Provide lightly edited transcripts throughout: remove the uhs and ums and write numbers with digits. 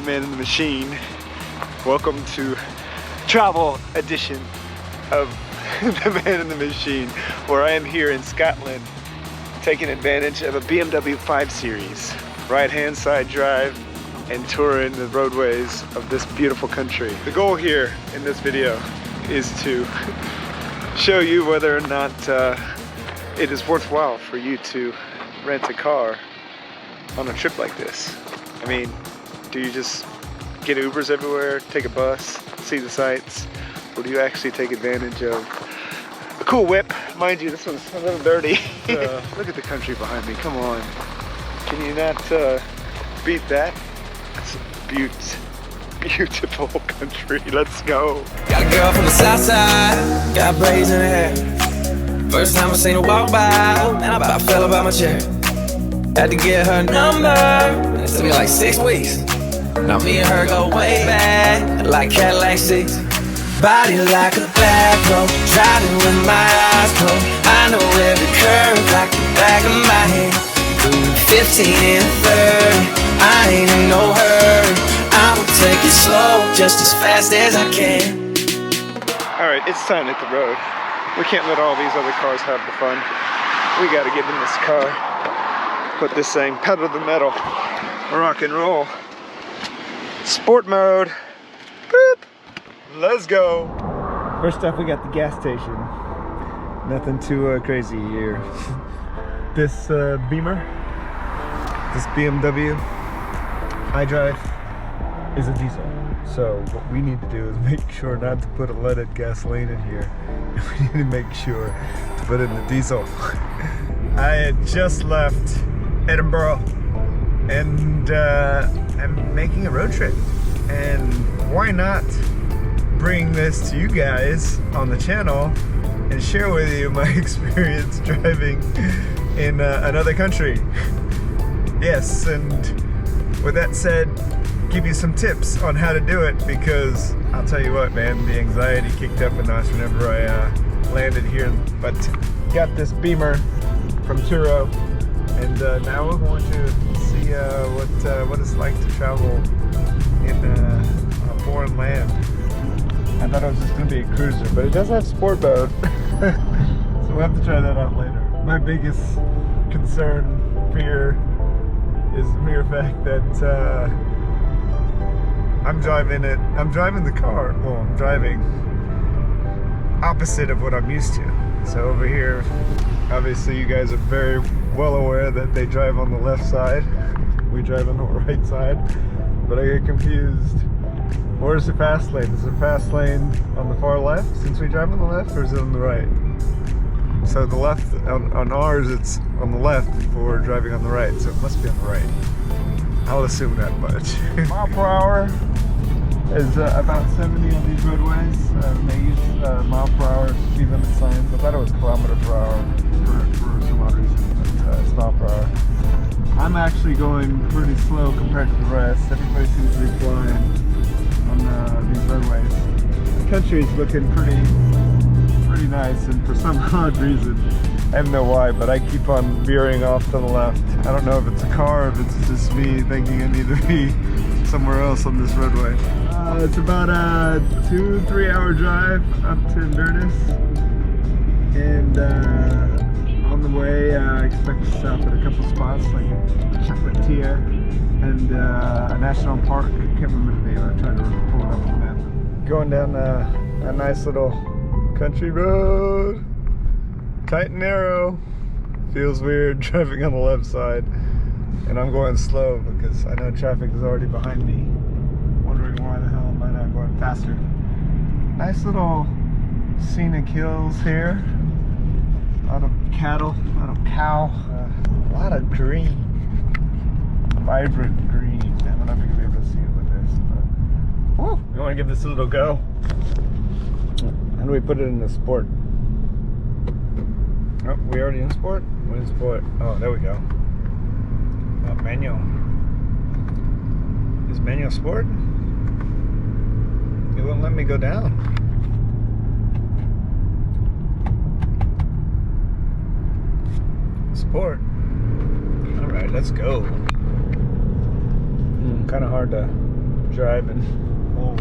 Man in the Machine. Welcome to travel edition of the Man in the Machine, where I am here in Scotland taking advantage of a BMW 5 Series, right-hand side drive and touring the roadways of this beautiful country. The goal here in this video is to show you whether or not it is worthwhile for you to rent a car on a trip like this. I mean, do you just get Ubers everywhere, take a bus, see the sights, or do you actually take advantage of a cool whip? Mind you, this one's a little dirty. Look at the country behind me, come on. Can you not beat that? It's a beautiful country, let's go. Got a girl from the south side, got braids in her hair. First time I seen her walk by, and I about fell about my chair. Had to get her number, and it took me like 6 weeks. Now me and her go way back, like Cadillac 6. Body like a black road, driving with my eyes closed. I know every curve like the back of my hand. Doing 15 and 30, I ain't in no hurry. I will take it slow, just as fast as I can. Alright, it's time to hit the road. We can't let all these other cars have the fun. We gotta get in this car, put this thing pedal to the metal, rock and roll. Sport mode. Boop. Let's go. First off, we got the gas station. Nothing too crazy here. This Bimmer, this BMW iDrive is a diesel. So what we need to do is make sure not to put a leaded gasoline in here. We need to make sure to put in the diesel. I had just left Edinburgh and I'm making a road trip, and why not bring this to you guys on the channel and share with you my experience driving in another country. Yes, and with that said, give you some tips on how to do it, because I'll tell you what, man, the anxiety kicked up a notch whenever I landed here. But got this Bimmer from Turo, and now we're going to see what it's like to travel in a foreign land. I thought it was just going to be a cruiser, but it does have sport mode, so we'll have to try that out later. My biggest concern, fear, is the mere fact that I'm driving the car. Well, I'm driving opposite of what I'm used to. So over here, obviously you guys are very well aware that they drive on the left side. We drive on the right side, but I get confused. Where's the fast lane? Is the fast lane on the far left since we drive on the left, or is it on the right? So the left, on ours it's on the left for driving on the right, so it must be on the right. I'll assume that much. Mile per hour is about 70 on these roadways. They use mile per hour speed limit signs. I thought it was kilometer per hour for some odd reason, but it's mile per hour. I'm actually going pretty slow compared to the rest. Everybody seems to be flying on these roadways. The country is looking pretty nice, and for some odd reason, I don't know why, but I keep on veering off to the left. I don't know if it's a car or if it's just me thinking I need to be somewhere else on this roadway. It's about a 2-3 hour drive up to Inverness, and on the way I expect to stop at a couple spots like a chocolatier and a national park. I can't remember the name. I'm trying to pull it up on the map. Going down a nice little country road, tight and narrow. Feels weird driving on the left side, and I'm going slow because I know traffic is already behind me. Wondering why the hell am I not going faster. Nice little scenic hills here. A lot of cattle, a lot of cow, a lot of green, vibrant green. I don't know if you're gonna be able to see it with this, but woo, you want to give this a little go? How do we put it in the sport? Oh, we already in sport? What is sport? Oh, there we go. Oh, manual. Is manual sport? It won't let me go down. Sport. Alright, let's go. Kind of hard to driving old.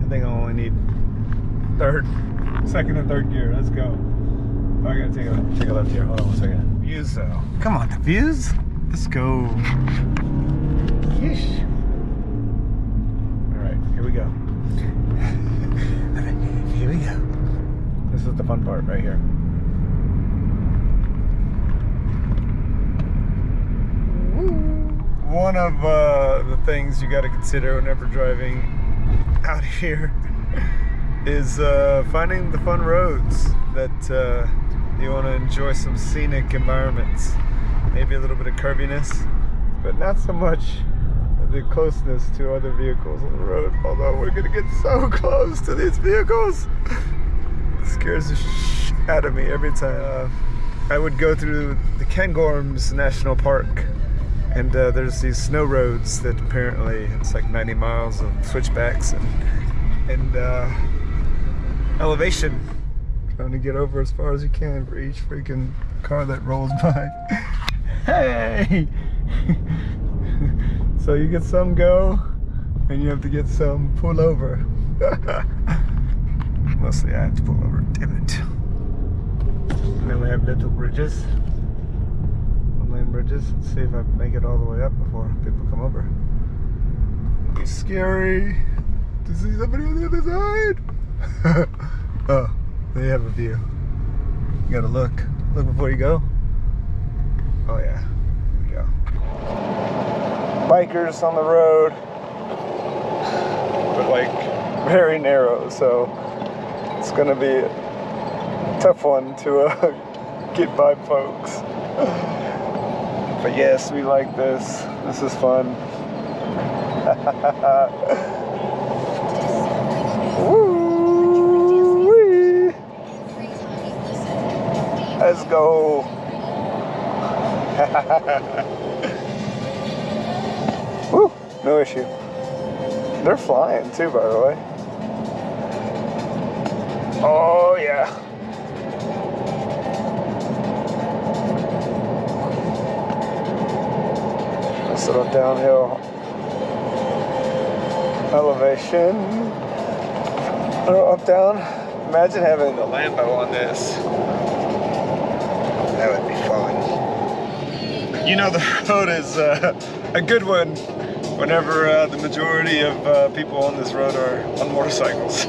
I think I only need second and third gear. Let's go. Oh, I gotta take a left here. Hold on one second. Views though. Come on, the views. Let's go. Yeesh. All right, here we go. All right, here we go. This is the fun part right here. One of the things you got to consider whenever driving out here is finding the fun roads that you want to enjoy some scenic environments. Maybe a little bit of curviness, but not so much the closeness to other vehicles on the road. Although we're gonna get so close to these vehicles, it scares the shit out of me every time. I would go through the Cairngorms National Park, and there's these snow roads that apparently it's like 90 miles of switchbacks and elevation. Trying to get over as far as you can for each freaking car that rolls by. Hey! So you get some go, and you have to get some pull over. Mostly I have to pull over, damn it. And then we have little bridges. One-lane bridges. Let's see if I can make it all the way up before people come over. It's scary to see somebody on the other side. Oh, they have a view. You gotta look. Look before you go. Oh yeah, here we go. Bikers on the road, but like very narrow, so it's gonna be a tough one to get by folks. But yes, we like this. This is fun. Woo-wee. Let's go. Woo, no issue. They're flying too, by the way. Oh yeah. Nice little downhill elevation. Up, down. Imagine having a Lambo on this. That would be fun. You know, the road is a good one whenever the majority of people on this road are on motorcycles.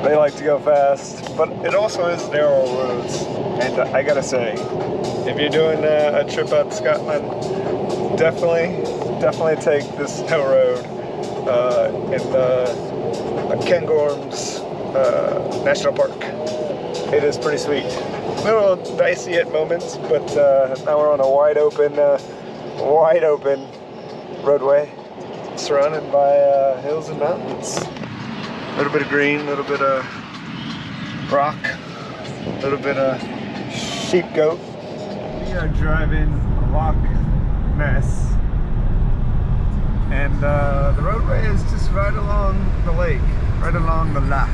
They like to go fast, but it also is narrow roads. And I gotta say, if you're doing a trip out to Scotland, definitely take this hill road in Cairngorms National Park. It is pretty sweet. A little dicey at moments, but now we're on a wide open roadway surrounded by hills and mountains. A little bit of green, a little bit of rock, a little bit of sheep goat. We are driving a Loch Ness, and the roadway is just right along the lake, right along the loch.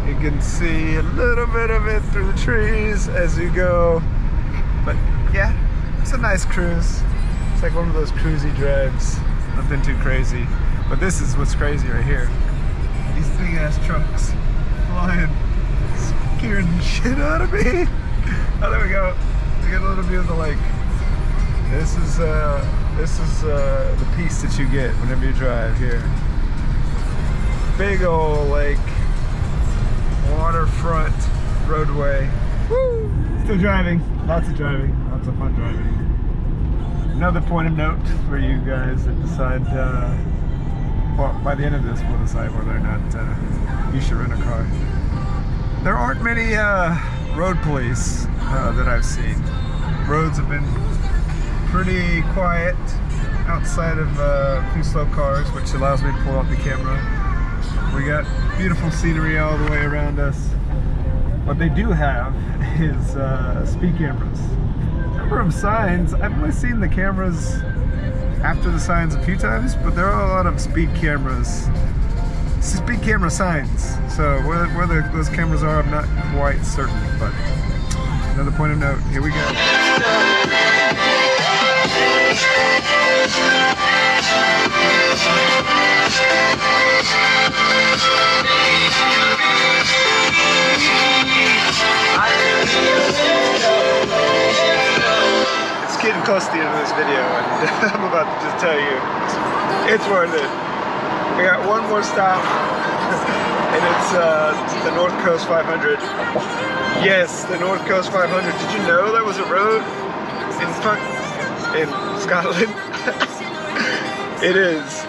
You can see a little bit of it through the trees as you go, but yeah, it's a nice cruise. It's like one of those cruisy drives, nothing too crazy. But this is what's crazy right here. These big ass trucks flying, scaring the shit out of me. Oh, there we go. We get a little view of the lake. This is the peace that you get whenever you drive here. Big old lake, waterfront roadway. Woo! Still driving, lots of fun driving. Another point of note for you guys that decide, well, by the end of this we'll decide whether or not you should rent a car. There aren't many road police that I've seen. Roads have been pretty quiet outside of a few slow cars, which allows me to pull out the camera. We got beautiful scenery all the way around us. What they do have is speed cameras. Number of signs, I've only seen the cameras after the signs a few times, but there are a lot of speed cameras, speed camera signs. So where those cameras are, I'm not quite certain, but another point of note, here we go. It's getting close to the end of this video, and I'm about to just tell you, it's worth it. We got one more stop, and it's the North Coast 500. Yes, the North Coast 500. Did you know that was a road in Scotland? It is,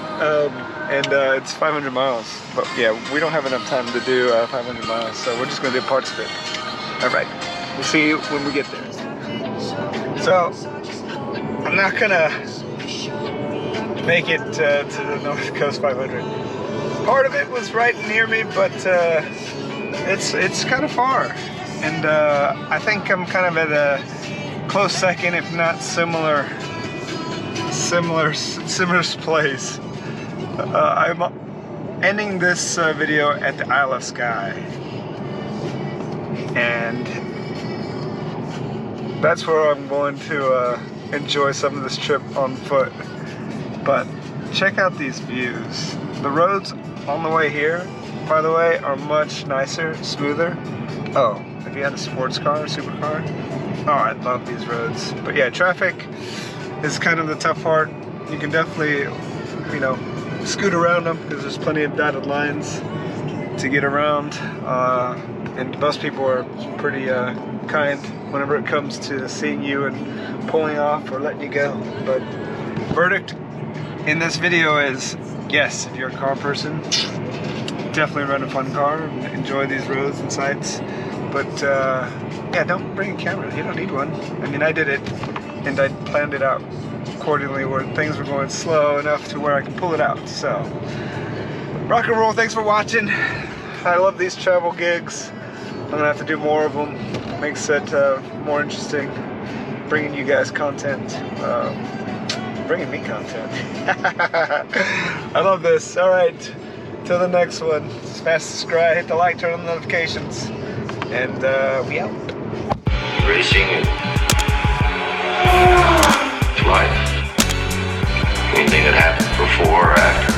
and it's 500 miles. But yeah, we don't have enough time to do 500 miles, so we're just gonna do parts of it. All right, we'll see you when we get there. So, I'm not gonna make it to the North Coast 500. Part of it was right near me, but it's kind of far. And I think I'm kind of at a close second, if not similar place. I'm ending this video at the Isle of Skye, and that's where I'm going to enjoy some of this trip on foot. But check out these views. The roads on the way here, by the way, are much nicer, smoother. Oh, if you had a sports car, supercar, oh, I love these roads. But yeah, traffic is kind of the tough part. You can definitely, you know, scoot around them because there's plenty of dotted lines to get around. And most people are pretty kind whenever it comes to seeing you and pulling off or letting you go. But verdict in this video is, yes, if you're a car person, definitely rent a fun car and enjoy these roads and sights. But yeah, don't bring a camera. You don't need one. I mean, I did it, and I planned it out accordingly where things were going slow enough to where I could pull it out. So, rock and roll. Thanks for watching. I love these travel gigs. I'm gonna have to do more of them. Makes it more interesting, bringing you guys content. Bringing me content. I love this. All right, till the next one. Smash subscribe, hit the like, turn on the notifications, and we out. Racing is life. Anything that happens before or after